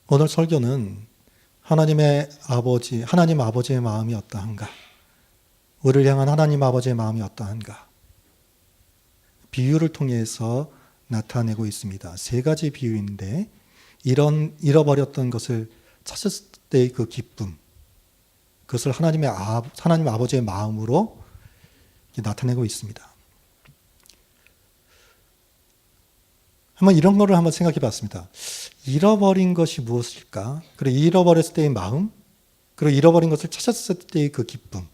오늘 설교는 하나님 아버지의 마음이 어떠한가? 우리를 향한 하나님 아버지의 마음이 어떠한가? 비유를 통해서 나타내고 있습니다. 세 가지 비유인데 잃어버렸던 것을 찾았을 때의 그 기쁨, 그것을 하나님 아버지의 마음으로 나타내고 있습니다. 한번 이런 거를 한번 생각해 봤습니다. 잃어버린 것이 무엇일까? 그리고 잃어버렸을 때의 마음, 그리고 잃어버린 것을 찾았을 때의 그 기쁨.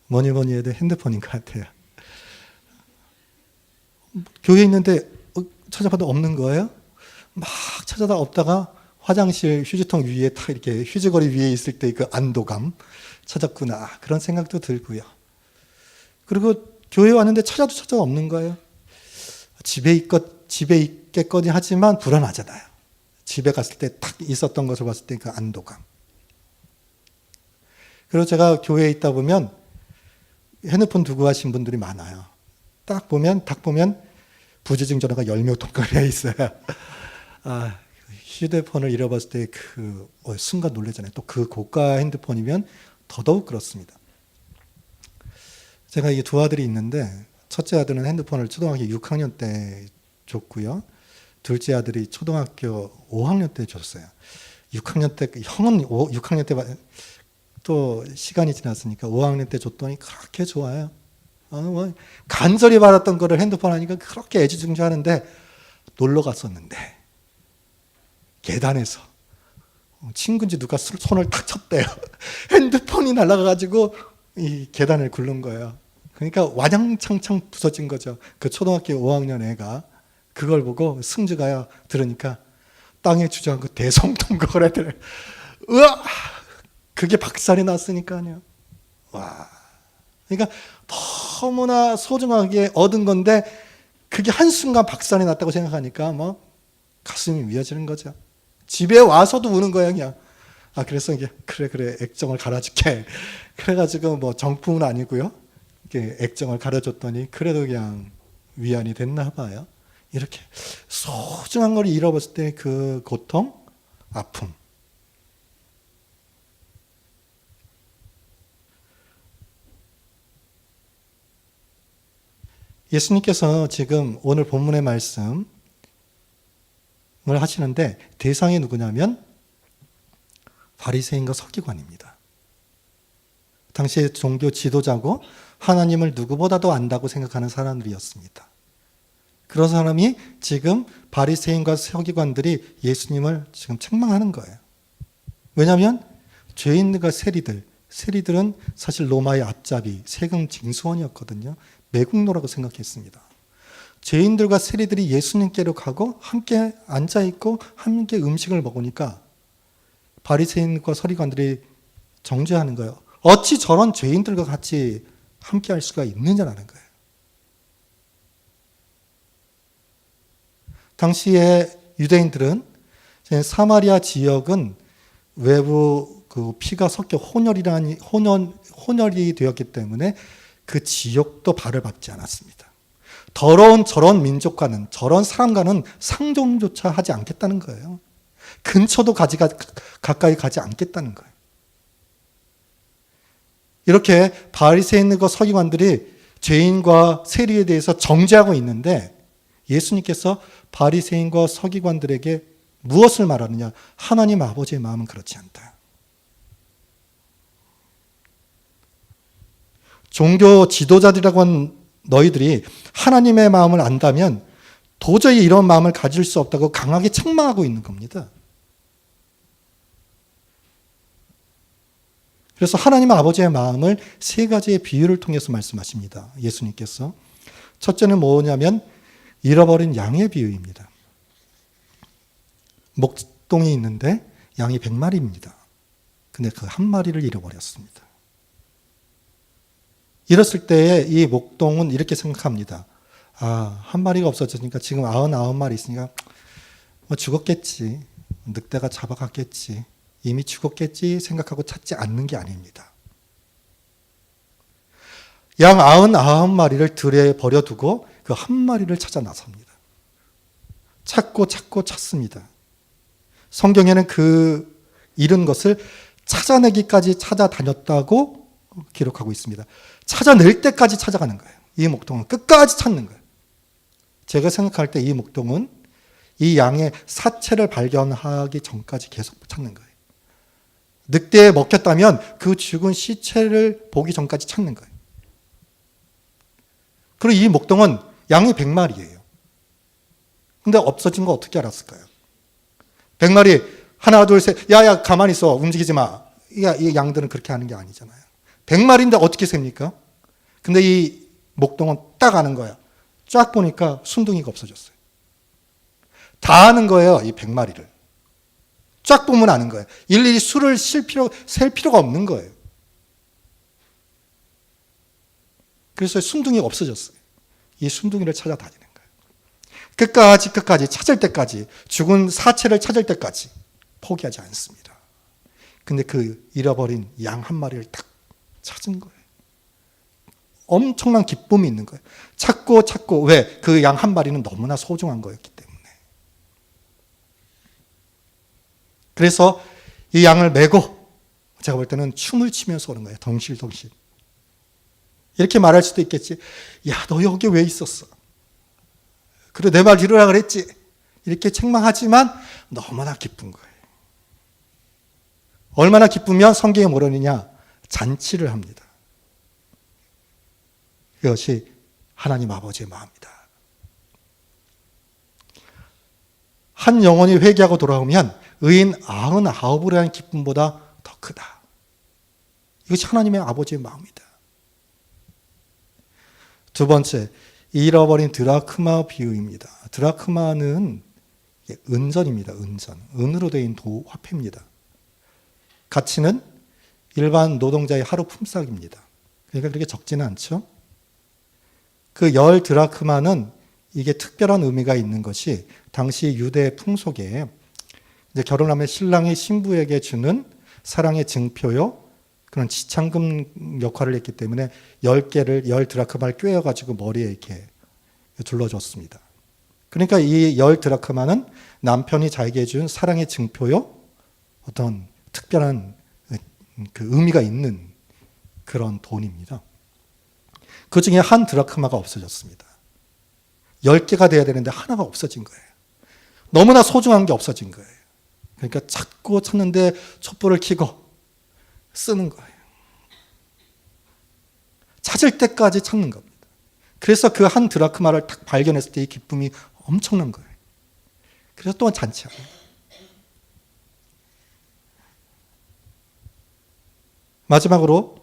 뭐니 해도 핸드폰인 것 같아요. 교회에 있는데 찾아봐도 없는 거예요? 막 찾아다 없다가 화장실 휴지통 위에 탁 이렇게 휴지거리 위에 있을 때의 그 안도감, 찾았구나 그런 생각도 들고요. 그리고 교회에 왔는데 찾아도 없는 거예요. 집에 있겠거니 하지만 불안하잖아요. 집에 갔을 때 탁 있었던 것을 봤을 때 그 안도감. 그리고 제가 교회에 있다 보면 핸드폰 두고 가신 분들이 많아요. 딱 보면 부재중 전화가 10명 통과되어 있어요. 휴대폰을 잃어버렸을 때 그 순간 놀라잖아요. 또 그 고가 핸드폰이면 더더욱 그렇습니다. 제가 이게 두 아들이 있는데 첫째 아들은 핸드폰을 초등학교 6학년 때 줬고요. 둘째 아들이 초등학교 5학년 때 줬어요. 6학년 때 형은 6학년 때 또 시간이 지났으니까 5학년 때 줬더니 그렇게 좋아요. 간절히 받았던 거를 핸드폰 하니까 그렇게 애지중지하는데 놀러 갔었는데 계단에서 친구인지 누가 손을 탁 쳤대요. 핸드폰이 날아가가지고 이 계단을 굴른 거예요. 그러니까 와장창창 부서진 거죠. 그 초등학교 5학년 애가 그걸 보고 승주가 들으니까 땅에 주저앉고 대성통곡을 하더래요. 으아! 그게 박살이 났으니까요. 와. 그러니까 너무나 소중하게 얻은 건데 그게 한순간 박살이 났다고 생각하니까 가슴이 미어지는 거죠. 집에 와서도 우는 거예요, 그냥. 그래서 이게 그래 액정을 갈아줄게. 그래가지고 정품은 아니고요. 이렇게 액정을 갈아줬더니 그래도 그냥 위안이 됐나 봐요. 이렇게 소중한 걸 잃어버렸을 때 그 고통, 아픔. 예수님께서 지금 오늘 본문의 말씀을 하시는데 대상이 누구냐면 바리새인과 서기관입니다. 당시의 종교 지도자고 하나님을 누구보다도 안다고 생각하는 사람들이었습니다. 그런 사람이 지금 바리새인과 서기관들이 예수님을 지금 책망하는 거예요. 왜냐하면 죄인들과 세리들은 사실 로마의 앞잡이, 세금 징수원이었거든요. 매국노라고 생각했습니다. 죄인들과 세리들이 예수님께로 가고 함께 앉아있고 함께 음식을 먹으니까 바리새인과 서기관들이 정죄하는 거예요. 어찌 저런 죄인들과 같이 함께 할 수가 있느냐라는 거예요. 당시에 유대인들은 사마리아 지역은 외부 그 피가 섞여 혼혈이 되었기 때문에 그 지역도 발을 밟지 않았습니다. 더러운 저런 민족과는 저런 사람과는 상종조차 하지 않겠다는 거예요. 근처도 가까이 가지 않겠다는 거예요. 이렇게 바리새인과 서기관들이 죄인과 세리에 대해서 정죄하고 있는데 예수님께서 바리새인과 서기관들에게 무엇을 말하느냐? 하나님 아버지의 마음은 그렇지 않다. 종교 지도자들이라고 한 너희들이 하나님의 마음을 안다면 도저히 이런 마음을 가질 수 없다고 강하게 책망하고 있는 겁니다. 그래서 하나님 아버지의 마음을 세 가지의 비유를 통해서 말씀하십니다. 예수님께서. 첫째는 뭐냐면 잃어버린 양의 비유입니다. 목동이 있는데 양이 100마리입니다. 근데 그 한 마리를 잃어버렸습니다. 이랬을 때에 이 목동은 이렇게 생각합니다. 한 마리가 없어졌으니까 지금 99마리 있으니까 죽었겠지. 늑대가 잡아갔겠지. 이미 죽었겠지 생각하고 찾지 않는 게 아닙니다. 양 99마리를 들에 버려두고 그 한 마리를 찾아 나섭니다. 찾고 찾습니다. 성경에는 그 잃은 것을 찾아내기까지 찾아다녔다고 기록하고 있습니다. 찾아낼 때까지 찾아가는 거예요. 이 목동은 끝까지 찾는 거예요. 제가 생각할 때 이 목동은 이 양의 사체를 발견하기 전까지 계속 찾는 거예요. 늑대에 먹혔다면 그 죽은 시체를 보기 전까지 찾는 거예요. 그리고 이 목동은 양이 100마리예요. 근데 없어진 거 어떻게 알았을까요? 100마리 하나 둘 셋 야야 가만히 있어 움직이지 마. 이 양들은 그렇게 하는 게 아니잖아요. 100마리인데 어떻게 셉니까? 근데 이 목동은 딱 아는 거야. 쫙 보니까 순둥이가 없어졌어요. 다 아는 거예요. 이 100마리를. 쫙 보면 아는 거예요. 일일이 수를 셀 필요가 없는 거예요. 그래서 순둥이가 없어졌어요. 이 순둥이를 찾아다니는 거예요. 끝까지 찾을 때까지, 죽은 사체를 찾을 때까지 포기하지 않습니다. 근데 그 잃어버린 양 한 마리를 딱 찾은 거예요. 엄청난 기쁨이 있는 거예요. 찾고 왜? 그 양 한 마리는 너무나 소중한 거였기 때문에. 그래서 이 양을 메고 제가 볼 때는 춤을 치면서 오는 거예요. 덩실덩실. 이렇게 말할 수도 있겠지. 야, 너 여기 왜 있었어? 그래, 내 말 들으라 그랬지. 이렇게 책망하지만 너무나 기쁜 거예요. 얼마나 기쁘면 성경에 뭐라 하느냐? 잔치를 합니다. 그것이 하나님 아버지의 마음이다. 한 영혼이 회개하고 돌아오면 의인 99으로 하는 기쁨보다 더 크다. 이것이 하나님의 아버지의 마음이다. 두 번째, 잃어버린 드라크마 비유입니다. 드라크마는 은전입니다. 은전. 은으로 되어 있는 화폐입니다. 가치는 일반 노동자의 하루 품삯입니다. 그러니까 그렇게 적지는 않죠. 그 10 드라크마는 이게 특별한 의미가 있는 것이 당시 유대 풍속에 이제 결혼하면 신랑이 신부에게 주는 사랑의 증표요, 그런 지참금 역할을 했기 때문에 10개를 10 드라크마를 꿰어가지고 머리에 이렇게 둘러줬습니다. 그러니까 이 10 드라크마는 남편이 자기에게 준 사랑의 증표요, 어떤 특별한 그 의미가 있는 그런 돈입니다. 그 중에 한 드라크마가 없어졌습니다. 10개가 돼야 되는데 하나가 없어진 거예요. 너무나 소중한 게 없어진 거예요. 그러니까 찾는데 촛불을 켜고 쓰는 거예요. 찾을 때까지 찾는 겁니다. 그래서 그 한 드라크마를 딱 발견했을 때 이 기쁨이 엄청난 거예요. 그래서 또 잔치합니다. 마지막으로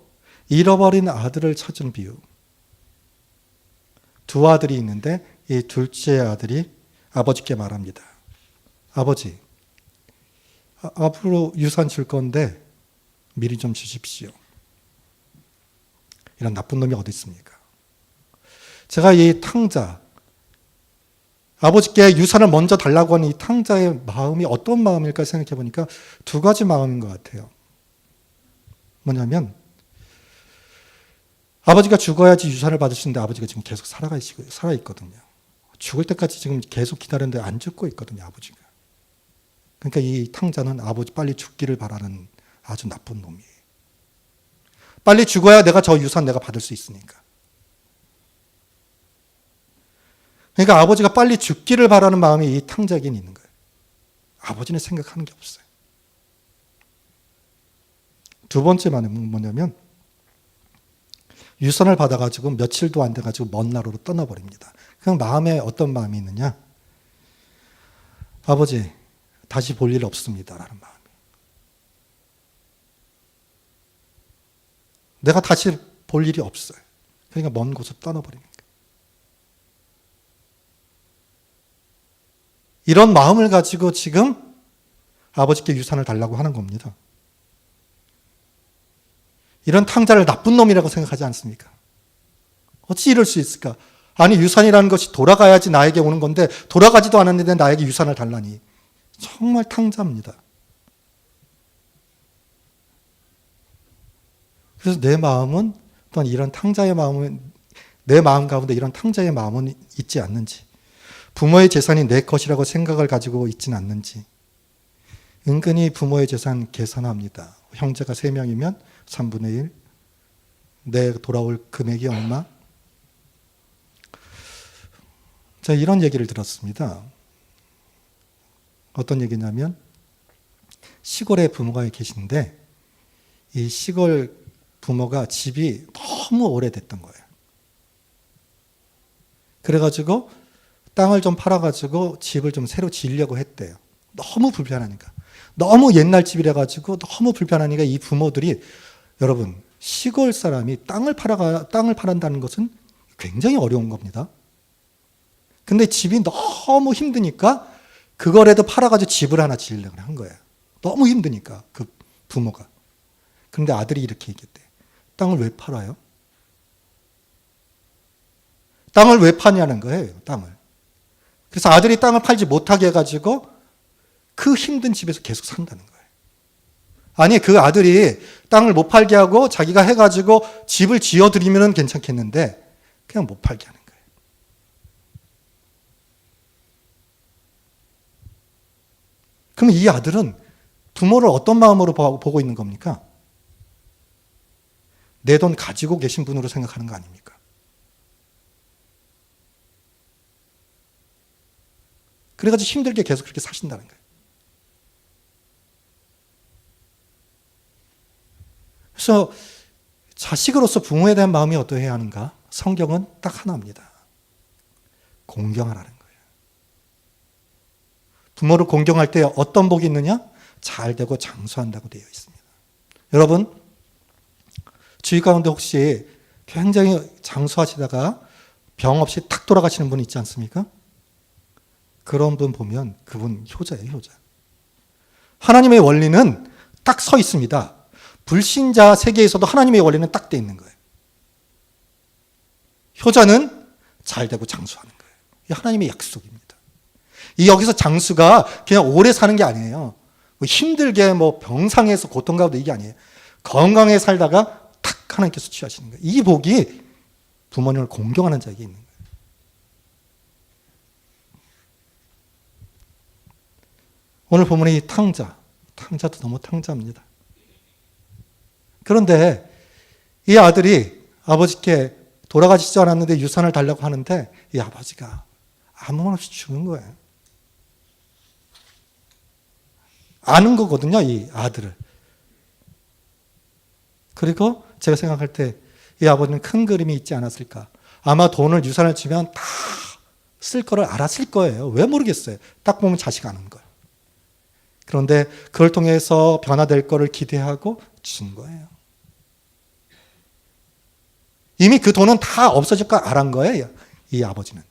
잃어버린 아들을 찾은 비유. 두 아들이 있는데 이 둘째 아들이 아버지께 말합니다. 아버지, 앞으로 유산 줄 건데 미리 좀 주십시오. 이런 나쁜 놈이 어디 있습니까? 제가 이 탕자, 아버지께 유산을 먼저 달라고 하는 이 탕자의 마음이 어떤 마음일까 생각해 보니까 두 가지 마음인 것 같아요. 뭐냐면 아버지가 죽어야지 유산을 받으시는데 아버지가 지금 계속 살아있거든요. 죽을 때까지 지금 계속 기다리는데 안 죽고 있거든요, 아버지가. 그러니까 이 탕자는 아버지 빨리 죽기를 바라는 아주 나쁜 놈이에요. 빨리 죽어야 내가 저 유산 내가 받을 수 있으니까. 그러니까 아버지가 빨리 죽기를 바라는 마음이 이 탕자에게 있는 거예요. 아버지는 생각하는 게 없어요. 두 번째 말은 뭐냐면 유산을 받아가지고 며칠도 안 돼가지고 먼 나라로 떠나버립니다. 그냥 마음에 어떤 마음이 있느냐? 아버지, 다시 볼 일 없습니다. 라는 마음이. 내가 다시 볼 일이 없어요. 그러니까 먼 곳으로 떠나버리는 거예요. 이런 마음을 가지고 지금 아버지께 유산을 달라고 하는 겁니다. 이런 탕자를 나쁜 놈이라고 생각하지 않습니까? 어찌 이럴 수 있을까? 아니, 유산이라는 것이 돌아가야지 나에게 오는 건데 돌아가지도 않았는데 나에게 유산을 달라니. 정말 탕자입니다. 그래서 내 마음은 또한 이런 탕자의 마음은, 내 마음 가운데 이런 탕자의 마음은 있지 않는지, 부모의 재산이 내 것이라고 생각을 가지고 있지는 않는지, 은근히 부모의 재산 계산합니다. 형제가 3명이면 3분의 1. 내 돌아올 금액이 얼마? 자, 이런 얘기를 들었습니다. 어떤 얘기냐면 시골에 부모가 계신데 이 시골 부모가 집이 너무 오래됐던 거예요. 그래가지고 땅을 좀 팔아가지고 집을 좀 새로 지으려고 했대요. 너무 불편하니까. 너무 옛날 집이라 가지고 너무 불편하니까 이 부모들이, 여러분, 시골 사람이 땅을 팔한다는 것은 굉장히 어려운 겁니다. 근데 집이 너무 힘드니까 그거라도 팔아가지고 집을 하나 지으려고 한 거예요. 너무 힘드니까 그 부모가. 그런데 아들이 이렇게 얘기했대. 땅을 왜 팔아요? 땅을 왜 파냐는 거예요, 땅을. 그래서 아들이 땅을 팔지 못하게 해가지고 그 힘든 집에서 계속 산다는 거예요. 아니, 그 아들이 땅을 못 팔게 하고 자기가 해가지고 집을 지어드리면 괜찮겠는데 그냥 못 팔게 하는 거예요. 그럼 이 아들은 부모를 어떤 마음으로 보고 있는 겁니까? 내 돈 가지고 계신 분으로 생각하는 거 아닙니까? 그래가지고 힘들게 계속 그렇게 사신다는 거예요. 그래서 자식으로서 부모에 대한 마음이 어떠해야 하는가? 성경은 딱 하나입니다. 공경하라는 거예요. 부모를 공경할 때 어떤 복이 있느냐? 잘 되고 장수한다고 되어 있습니다. 여러분, 주위 가운데 혹시 굉장히 장수하시다가 병 없이 탁 돌아가시는 분 있지 않습니까? 그런 분 보면 그분 효자예요, 효자. 하나님의 원리는 딱 서 있습니다. 불신자 세계에서도 하나님의 원리는 딱 돼 있는 거예요. 효자는 잘 되고 장수하는 거예요. 이게 하나님의 약속입니다. 이 여기서 장수가 그냥 오래 사는 게 아니에요. 힘들게 병상에서 고통 가운데 이게 아니에요. 건강하게 살다가 탁 하나님께서 취하시는 거예요. 이 복이 부모님을 공경하는 자에게 있는 거예요. 오늘 본문의 이 탕자도 너무 탕자입니다. 그런데 이 아들이 아버지께 돌아가시지 않았는데 유산을 달라고 하는데 이 아버지가 아무 말 없이 주는 거예요. 아는 거거든요, 이 아들을. 그리고 제가 생각할 때 이 아버지는 큰 그림이 있지 않았을까. 아마 돈을 유산을 주면 다 쓸 거를 알았을 거예요. 왜 모르겠어요. 딱 보면 자식 아는 걸. 그런데 그걸 통해서 변화될 거를 기대하고 준 거예요. 이미 그 돈은 다 없어질 거 알은 거예요, 이 아버지는.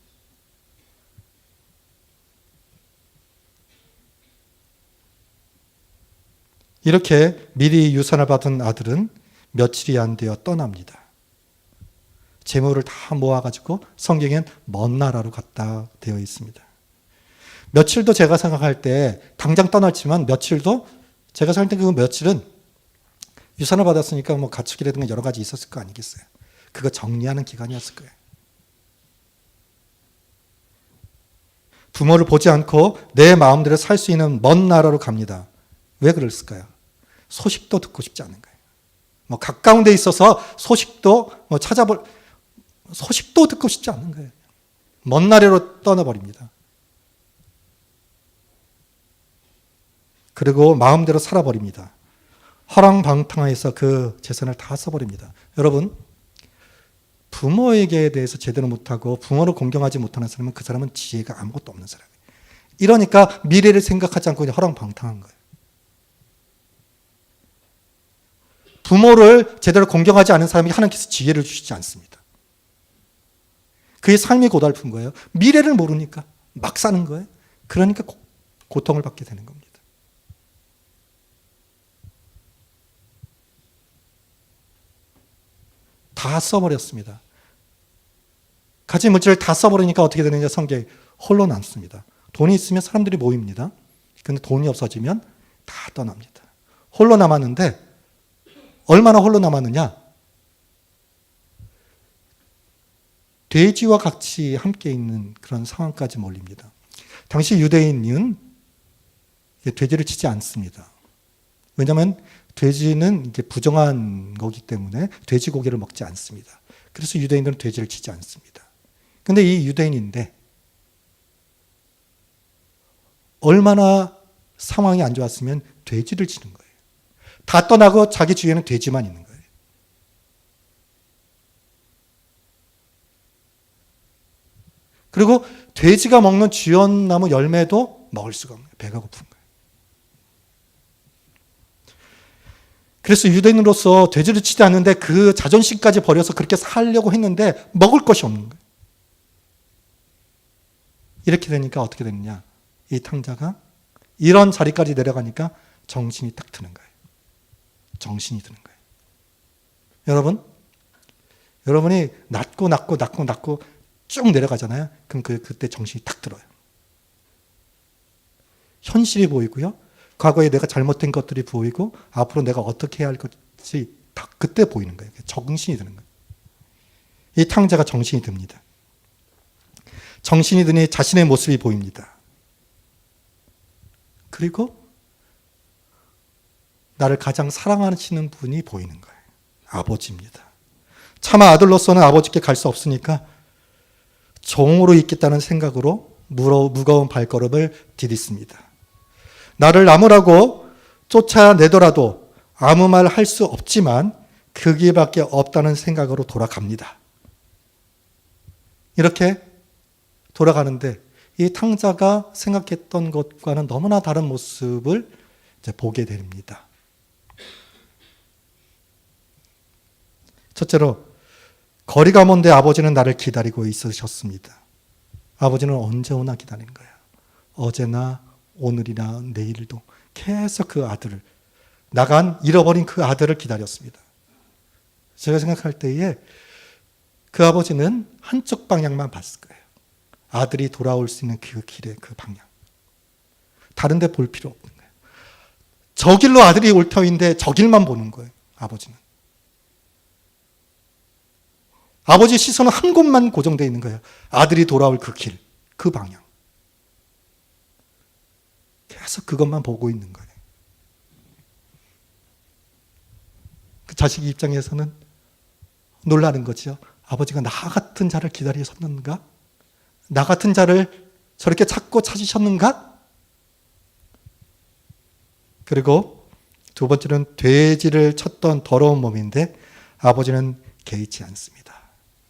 이렇게 미리 유산을 받은 아들은 며칠이 안 되어 떠납니다. 재물을 다 모아가지고 성경엔 먼 나라로 갔다 되어 있습니다. 며칠도 제가 생각할 때 당장 떠났지만 며칠도 제가 생각할 때 그 며칠은 유산을 받았으니까 가축이라든가 여러 가지 있었을 거 아니겠어요. 그거 정리하는 기간이었을 거예요. 부모를 보지 않고 내 마음대로 살 수 있는 먼 나라로 갑니다. 왜 그랬을까요? 소식도 듣고 싶지 않은 거예요. 가까운 데 있어서 소식도 소식도 듣고 싶지 않은 거예요. 먼 나라로 떠나버립니다. 그리고 마음대로 살아버립니다. 허랑방탕해서 그 재산을 다 써버립니다. 여러분, 부모에게 대해서 제대로 못하고 부모를 공경하지 못하는 사람은 그 사람은 지혜가 아무것도 없는 사람이에요. 이러니까 미래를 생각하지 않고 그냥 허랑방탕한 거예요. 부모를 제대로 공경하지 않은 사람이 하나님께서 지혜를 주시지 않습니다. 그의 삶이 고달픈 거예요. 미래를 모르니까 막 사는 거예요. 그러니까 고통을 받게 되는 겁니다. 다 써버렸습니다. 가진 물질을 다 써버리니까 어떻게 되느냐, 성경에 홀로 남습니다. 돈이 있으면 사람들이 모입니다. 근데 돈이 없어지면 다 떠납니다. 홀로 남았는데 얼마나 홀로 남았느냐? 돼지와 같이 함께 있는 그런 상황까지 몰립니다. 당시 유대인은 돼지를 치지 않습니다. 왜냐하면 돼지는 이제 부정한 거기 때문에 돼지고기를 먹지 않습니다. 그래서 유대인들은 돼지를 치지 않습니다. 근데 이 유대인인데 얼마나 상황이 안 좋았으면 돼지를 치는 거예요. 다 떠나고 자기 주위에는 돼지만 있는 거예요. 그리고 돼지가 먹는 주연나무 열매도 먹을 수가 없는 거예요. 배가 고픈 거예요. 그래서 유대인으로서 돼지를 치지 않는데 그 자존심까지 버려서 그렇게 살려고 했는데 먹을 것이 없는 거예요. 이렇게 되니까 어떻게 되느냐. 이 탕자가 이런 자리까지 내려가니까 정신이 딱 드는 거예요. 정신이 드는 거예요. 여러분이 낮고 쭉 내려가잖아요. 그럼 그때 정신이 탁 들어요. 현실이 보이고요. 과거에 내가 잘못된 것들이 보이고 앞으로 내가 어떻게 해야 할 것이 딱 그때 보이는 거예요. 정신이 드는 거예요. 이 탕자가 정신이 듭니다. 정신이 드니 자신의 모습이 보입니다. 그리고 나를 가장 사랑하시는 분이 보이는 거예요. 아버지입니다. 차마 아들로서는 아버지께 갈 수 없으니까 종으로 있겠다는 생각으로 무거운 발걸음을 디딛습니다. 나를 나무라고 쫓아내더라도 아무 말 할 수 없지만 그 길밖에 없다는 생각으로 돌아갑니다. 이렇게 돌아가는데 이 탕자가 생각했던 것과는 너무나 다른 모습을 이제 보게 됩니다. 첫째로 거리가 먼데 아버지는 나를 기다리고 있으셨습니다. 아버지는 언제 오나 기다린 거예요. 어제나 오늘이나 내일도 계속 그 아들을 잃어버린 그 아들을 기다렸습니다. 제가 생각할 때에 그 아버지는 한쪽 방향만 봤을 거예요. 아들이 돌아올 수 있는 그 길의 그 방향. 다른 데 볼 필요 없는 거예요. 저 길로 아들이 올 터인데 저 길만 보는 거예요. 아버지는. 아버지 시선은 한 곳만 고정되어 있는 거예요. 아들이 돌아올 그 길, 그 방향. 계속 그것만 보고 있는 거예요. 그 자식 입장에서는 놀라는 거죠. 아버지가 나 같은 자를 기다리셨는가? 나 같은 자를 저렇게 찾으셨는가? 그리고 두 번째는 돼지를 쳤던 더러운 몸인데 아버지는 개의치 않습니다.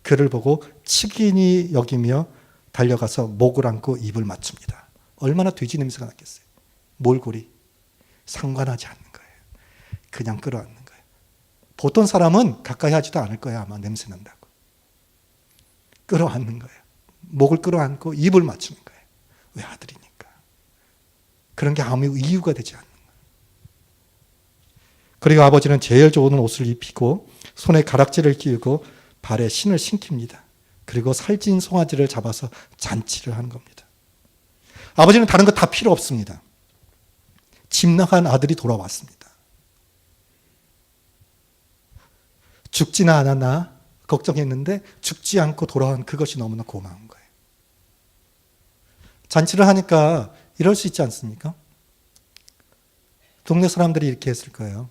그를 보고 측인히 여기며 달려가서 목을 안고 입을 맞춥니다. 얼마나 돼지 냄새가 났겠어요. 몰골이 상관하지 않는 거예요. 그냥 끌어안는 거예요. 보통 사람은 가까이 하지도 않을 거예요. 아마 냄새 난다고. 끌어안는 거예요. 목을 끌어안고 입을 맞추는 거예요. 왜 아들이니까. 그런 게 아무 이유가 되지 않는 거예요. 그리고 아버지는 제일 좋은 옷을 입히고 손에 가락지를 끼우고 발에 신을 신깁니다. 그리고 살찐 송아지를 잡아서 잔치를 하는 겁니다. 아버지는 다른 거 다 필요 없습니다. 집 나간 아들이 돌아왔습니다. 죽지나 않았나 걱정했는데 죽지 않고 돌아온 그것이 너무나 고마운 거예요. 잔치를 하니까 이럴 수 있지 않습니까? 동네 사람들이 이렇게 했을 거예요.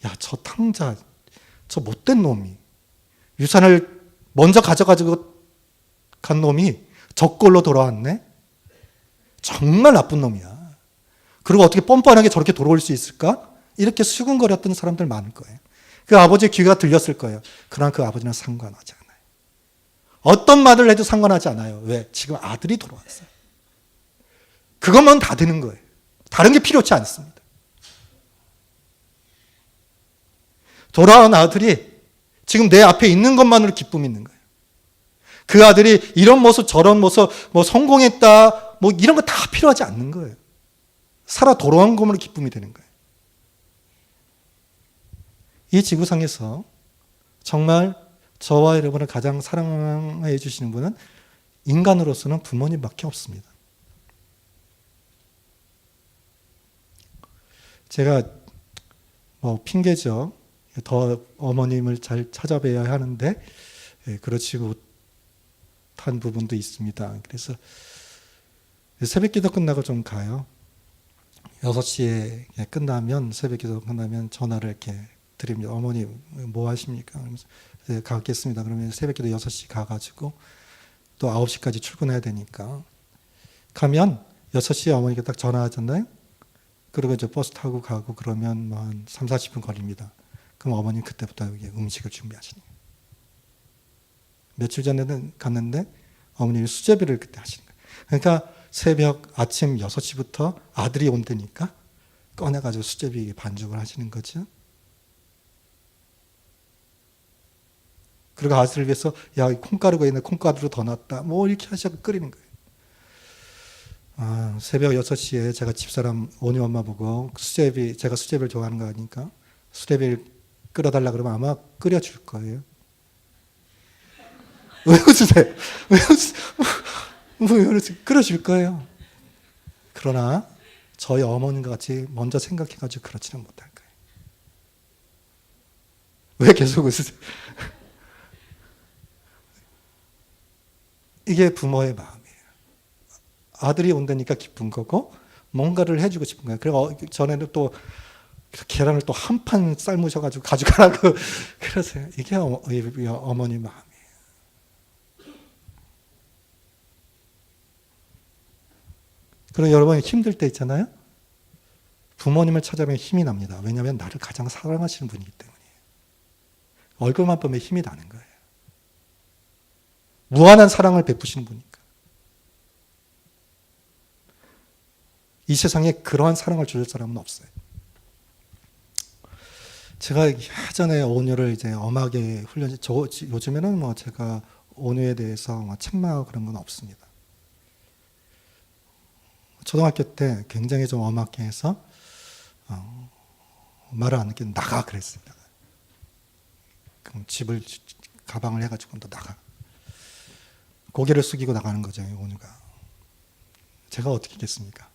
야, 저 탕자, 저 못된 놈이 유산을 먼저 가져가지고 간 놈이 적골로 돌아왔네? 정말 나쁜 놈이야. 그리고 어떻게 뻔뻔하게 저렇게 돌아올 수 있을까? 이렇게 수군거렸던 사람들 많을 거예요. 그 아버지의 귀가 들렸을 거예요. 그러나 그 아버지는 상관하지 않아요. 어떤 말을 해도 상관하지 않아요. 왜? 지금 아들이 돌아왔어요. 그것만 다 되는 거예요. 다른 게 필요치 않습니다. 돌아온 아들이 지금 내 앞에 있는 것만으로 기쁨이 있는 거예요. 그 아들이 이런 모습 저런 모습 성공했다 이런 거 다 필요하지 않는 거예요. 살아 돌아온 것만으로 기쁨이 되는 거예요. 이 지구상에서 정말 저와 여러분을 가장 사랑해 주시는 분은 인간으로서는 부모님밖에 없습니다. 제가 핑계죠. 더 어머님을 잘 찾아뵈야 하는데 그렇지 못한 부분도 있습니다. 그래서 새벽기도 끝나고 좀 가요. 6시에 끝나면, 새벽 기도 끝나면 전화를 이렇게 드립니다. 어머니 뭐 하십니까? 그러면서 네, 가겠습니다. 그러면 새벽 기도 6시 가가지고 또 9시까지 출근해야 되니까 가면 6시에 어머니가 딱 전화하잖아요. 그리고 이제 버스 타고 가고 그러면 뭐 한 3, 40분 걸립니다. 그럼 어머니 그때부터 여기 음식을 준비하시는 거예요. 며칠 전에는 갔는데 어머님이 수제비를 그때 하시는 거예요. 그러니까 아침 6시부터 아들이 온다니까 꺼내가지고 수제비 반죽을 하시는 거죠. 그리고 아들을 위해서 야, 콩가루가 있네. 콩가루 더 넣었다. 뭐 이렇게 하셔서 끓이는 거예요. 새벽 6시에 제가 집사람 오니 엄마 보고 제가 수제비를 좋아하는 거 아니까 수제비를 끓여달라 그러면 아마 끓여줄 거예요. 왜 웃으세요? 왜 웃으세요? 끓여줄 거예요. 그러나 저희 어머님과 같이 먼저 생각해가지고 그렇지는 못할 거예요. 왜 계속 웃으세요? 이게 부모의 마음이에요. 아들이 온다니까 기쁜 거고 뭔가를 해주고 싶은 거예요. 그리고 전에는 또 계란을 또 한 판 삶으셔가지고 가져가라고 그러세요. 이게 어머니 마음이에요. 그리고 여러분이 힘들 때 있잖아요. 부모님을 찾아뵈면 힘이 납니다. 왜냐하면 나를 가장 사랑하시는 분이기 때문이에요. 얼굴만 보면 힘이 나는 거예요. 무한한 사랑을 베푸시는 분이니까. 이 세상에 그러한 사랑을 줄 사람은 없어요. 제가 예전에 온유를 이제 엄하게 요즘에는 뭐 제가 온유에 대해서 책망하고 그런 건 없습니다. 초등학교 때 굉장히 좀 엄하게 해서 말을 안 듣게 나가 그랬습니다. 그럼 가방을 해가지고 또 나가. 고개를 숙이고 나가는 거죠, 온유가. 제가 어떻게 했겠습니까?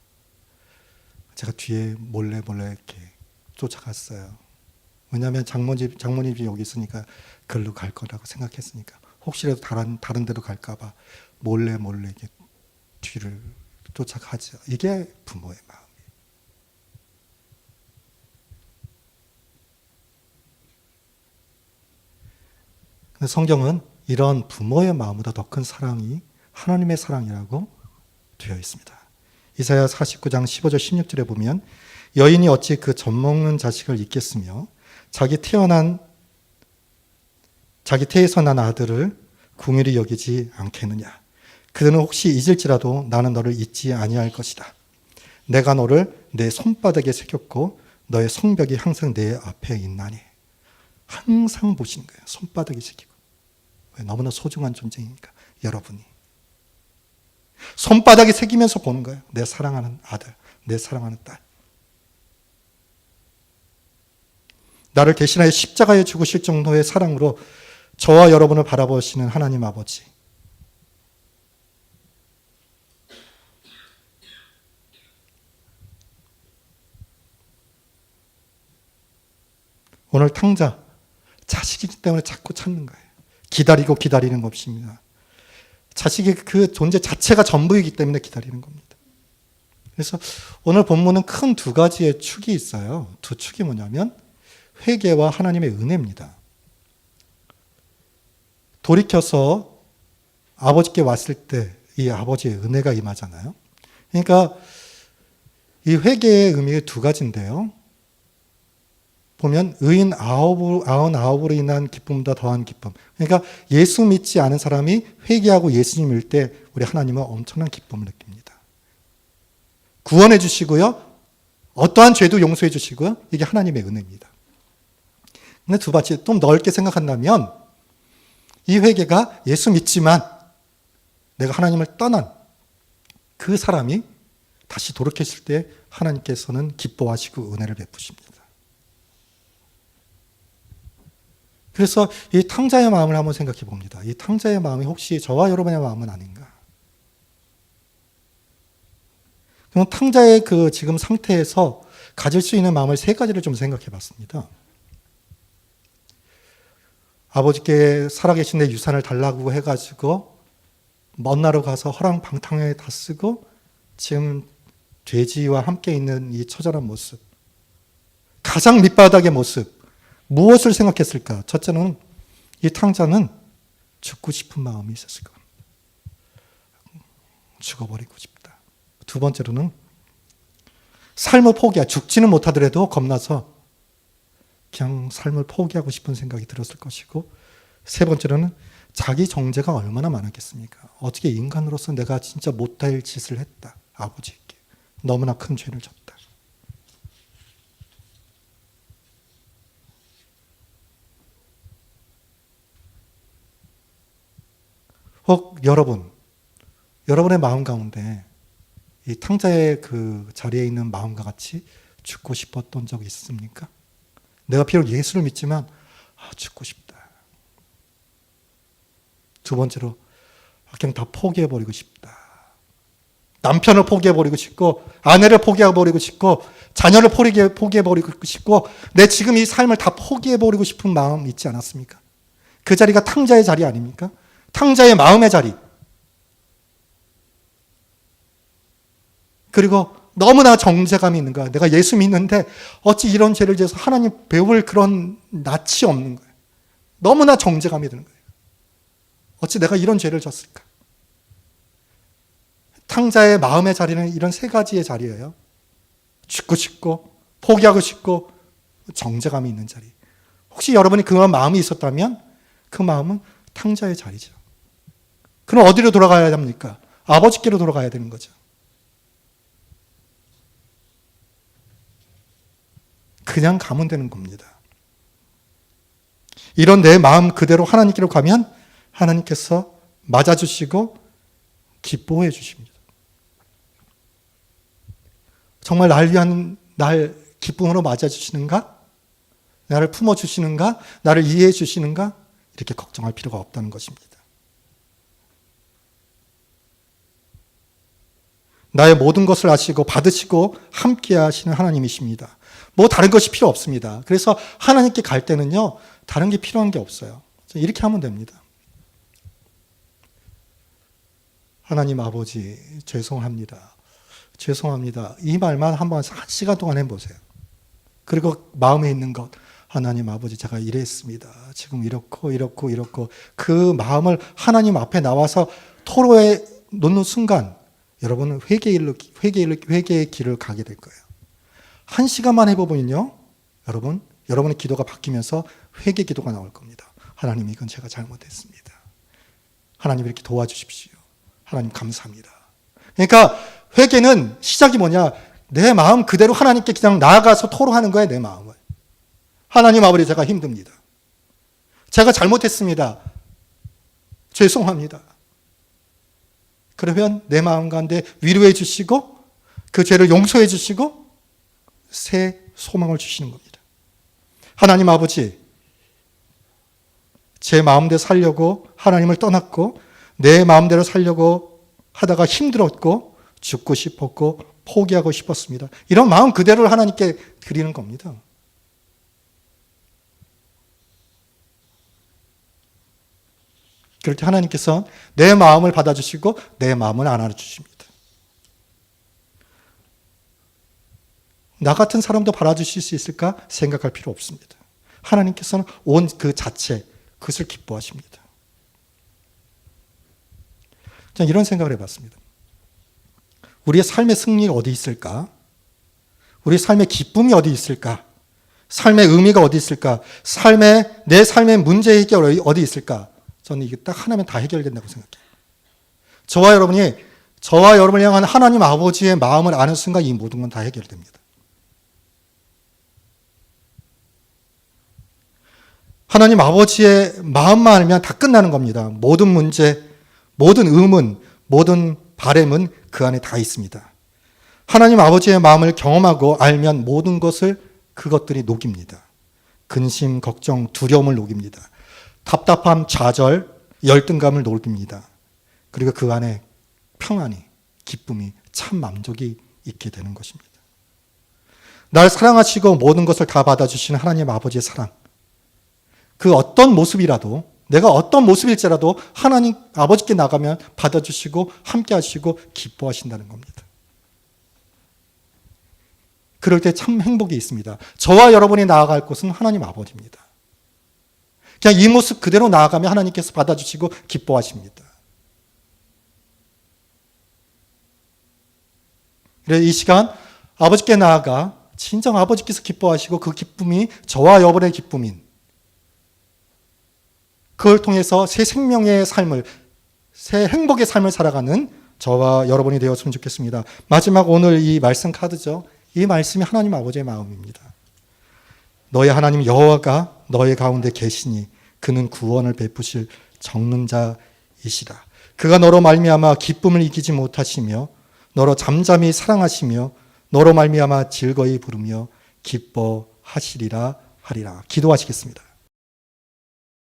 제가 뒤에 몰래 이렇게 쫓아갔어요. 왜냐하면 장모님이 여기 있으니까 글로 갈 거라고 생각했으니까 혹시라도 다른 데로 갈까봐 몰래 이렇게 뒤를 쫓아가죠. 이게 부모의 마음이에요. 근데 성경은 이런 부모의 마음보다 더 큰 사랑이 하나님의 사랑이라고 되어 있습니다. 이사야 49장 15절 16절에 보면 여인이 어찌 그 젖먹는 자식을 잊겠으며 자기 태에서 난 아들을 궁휼히 여기지 않겠느냐. 그들은 혹시 잊을지라도 나는 너를 잊지 아니할 것이다. 내가 너를 내 손바닥에 새겼고 너의 성벽이 항상 내 앞에 있나니. 항상 보시는 거예요. 손바닥에 새기고. 왜? 너무나 소중한 존재이니까 여러분이. 손바닥에 새기면서 보는 거예요. 내 사랑하는 아들, 내 사랑하는 딸. 나를 대신하여 십자가에 죽으실 정도의 사랑으로 저와 여러분을 바라보시는 하나님 아버지. 오늘 탕자, 자식이기 때문에 자꾸 찾는 거예요. 기다리는 것입니다. 자식의 그 존재 자체가 전부이기 때문에 기다리는 겁니다. 그래서 오늘 본문은 큰 두 가지의 축이 있어요. 두 축이 뭐냐면 회개와 하나님의 은혜입니다. 돌이켜서 아버지께 왔을 때 이 아버지의 은혜가 임하잖아요. 그러니까 이 회개의 의미가 두 가지인데요. 보면 의인 99으로 인한 기쁨보다 더한 기쁨. 그러니까 예수 믿지 않은 사람이 회개하고 예수님일 때 우리 하나님은 엄청난 기쁨을 느낍니다. 구원해 주시고요. 어떠한 죄도 용서해 주시고요. 이게 하나님의 은혜입니다. 근데 두 번째 좀 넓게 생각한다면 이 회개가 예수 믿지만 내가 하나님을 떠난 그 사람이 다시 돌이켰을 때 하나님께서는 기뻐하시고 은혜를 베푸십니다. 그래서 이 탕자의 마음을 한번 생각해 봅니다. 이 탕자의 마음이 혹시 저와 여러분의 마음은 아닌가? 그럼 탕자의 그 지금 상태에서 가질 수 있는 마음을 세 가지를 좀 생각해 봤습니다. 아버지께 살아계신 내 유산을 달라고 해가지고 먼 나라로 가서 허랑방탕하게 다 쓰고 지금 돼지와 함께 있는 이 처절한 모습, 가장 밑바닥의 모습, 무엇을 생각했을까? 첫째는 이 탕자는 죽고 싶은 마음이 있었을 겁니다. 죽어버리고 싶다. 두 번째로는 삶을 죽지는 못하더라도 겁나서 그냥 삶을 포기하고 싶은 생각이 들었을 것이고, 세 번째로는 자기 정죄가 얼마나 많았겠습니까? 어떻게 인간으로서 내가 진짜 못할 짓을 했다. 아버지에게 너무나 큰 죄를 졌다. 혹 여러분의 마음 가운데 이 탕자의 그 자리에 있는 마음과 같이 죽고 싶었던 적이 있습니까? 내가 비록 예수를 믿지만 죽고 싶다. 두 번째로 그냥 다 포기해버리고 싶다. 남편을 포기해버리고 싶고, 아내를 포기해버리고 싶고, 자녀를 포기해버리고 싶고, 내 지금 이 삶을 다 포기해버리고 싶은 마음 있지 않았습니까? 그 자리가 탕자의 자리 아닙니까? 탕자의 마음의 자리. 그리고 너무나 정죄감이 있는 거야. 내가 예수 믿는데 어찌 이런 죄를 지어서 하나님 배울 그런 낯이 없는 거야. 너무나 정죄감이 드는 거예요. 어찌 내가 이런 죄를 졌을까? 탕자의 마음의 자리는 이런 세 가지의 자리예요. 죽고 싶고, 포기하고 싶고, 정죄감이 있는 자리. 혹시 여러분이 그런 마음이 있었다면 그 마음은 탕자의 자리죠. 그럼 어디로 돌아가야 합니까? 아버지께로 돌아가야 되는 거죠. 그냥 가면 되는 겁니다. 이런 내 마음 그대로 하나님께로 가면 하나님께서 맞아주시고 기뻐해 주십니다. 정말 날 위한 날 기쁨으로 맞아주시는가? 나를 품어주시는가? 나를 이해해 주시는가? 이렇게 걱정할 필요가 없다는 것입니다. 나의 모든 것을 아시고 받으시고 함께 하시는 하나님이십니다. 뭐 다른 것이 필요 없습니다. 그래서 하나님께 갈 때는요, 다른 게 필요한 게 없어요. 이렇게 하면 됩니다. 하나님 아버지, 죄송합니다. 죄송합니다. 이 말만 한 시간 동안 해보세요. 그리고 마음에 있는 것, 하나님 아버지 제가 이랬습니다. 지금 이렇고 그 마음을 하나님 앞에 나와서 토로에 놓는 순간 여러분은 회개의 길을 가게 될 거예요. 한 시간만 해보면요, 여러분의 기도가 바뀌면서 회개 기도가 나올 겁니다. 하나님, 이건 제가 잘못했습니다. 하나님 이렇게 도와주십시오. 하나님 감사합니다. 그러니까 회개는 시작이 뭐냐? 내 마음 그대로 하나님께 그냥 나아가서 토로하는 거예요. 내 마음을. 하나님 아버지, 제가 힘듭니다. 제가 잘못했습니다. 죄송합니다. 그러면 내 마음 가운데 위로해 주시고 그 죄를 용서해 주시고 새 소망을 주시는 겁니다. 하나님 아버지, 제 마음대로 살려고 하나님을 떠났고 내 마음대로 살려고 하다가 힘들었고 죽고 싶었고 포기하고 싶었습니다. 이런 마음 그대로를 하나님께 드리는 겁니다. 그럴 때 하나님께서 내 마음을 받아주시고 내 마음을 안아주십니다. 나 같은 사람도 받아주실 수 있을까 생각할 필요 없습니다. 하나님께서는 온 그 자체, 그것을 기뻐하십니다. 저는 이런 생각을 해봤습니다. 우리의 삶의 승리가 어디 있을까? 우리의 삶의 기쁨이 어디 있을까? 삶의 의미가 어디 있을까? 내 삶의 문제 해결이 어디 있을까? 저는 이게 딱 하나면 다 해결된다고 생각해요. 저와 여러분을 향한 하나님 아버지의 마음을 아는 순간 이 모든 건 다 해결됩니다. 하나님 아버지의 마음만 알면 다 끝나는 겁니다. 모든 문제, 모든 의문, 모든 바램은 그 안에 다 있습니다. 하나님 아버지의 마음을 경험하고 알면 모든 것을 그것들이 녹입니다. 근심, 걱정, 두려움을 녹입니다. 답답함, 좌절, 열등감을 녹입니다. 그리고 그 안에 평안이, 기쁨이, 참 만족이 있게 되는 것입니다. 날 사랑하시고 모든 것을 다 받아주시는 하나님 아버지의 사랑, 그 어떤 모습이라도, 내가 어떤 모습일지라도 하나님 아버지께 나가면 받아주시고 함께 하시고 기뻐하신다는 겁니다. 그럴 때 참 행복이 있습니다. 저와 여러분이 나아갈 곳은 하나님 아버지입니다. 그냥 이 모습 그대로 나아가면 하나님께서 받아주시고 기뻐하십니다. 그래서 이 시간 아버지께 나아가 진정 아버지께서 기뻐하시고 그 기쁨이 저와 여러분의 기쁨인 그걸 통해서 새 생명의 삶을, 새 행복의 삶을 살아가는 저와 여러분이 되었으면 좋겠습니다. 마지막 오늘 이 말씀 카드죠. 이 말씀이 하나님 아버지의 마음입니다. 너의 하나님 여호와가 너의 가운데 계시니 그는 구원을 베푸실 적는 자이시라. 그가 너로 말미암아 기쁨을 이기지 못하시며 너로 잠잠히 사랑하시며 너로 말미암아 즐거이 부르며 기뻐하시리라 하리라. 기도하시겠습니다.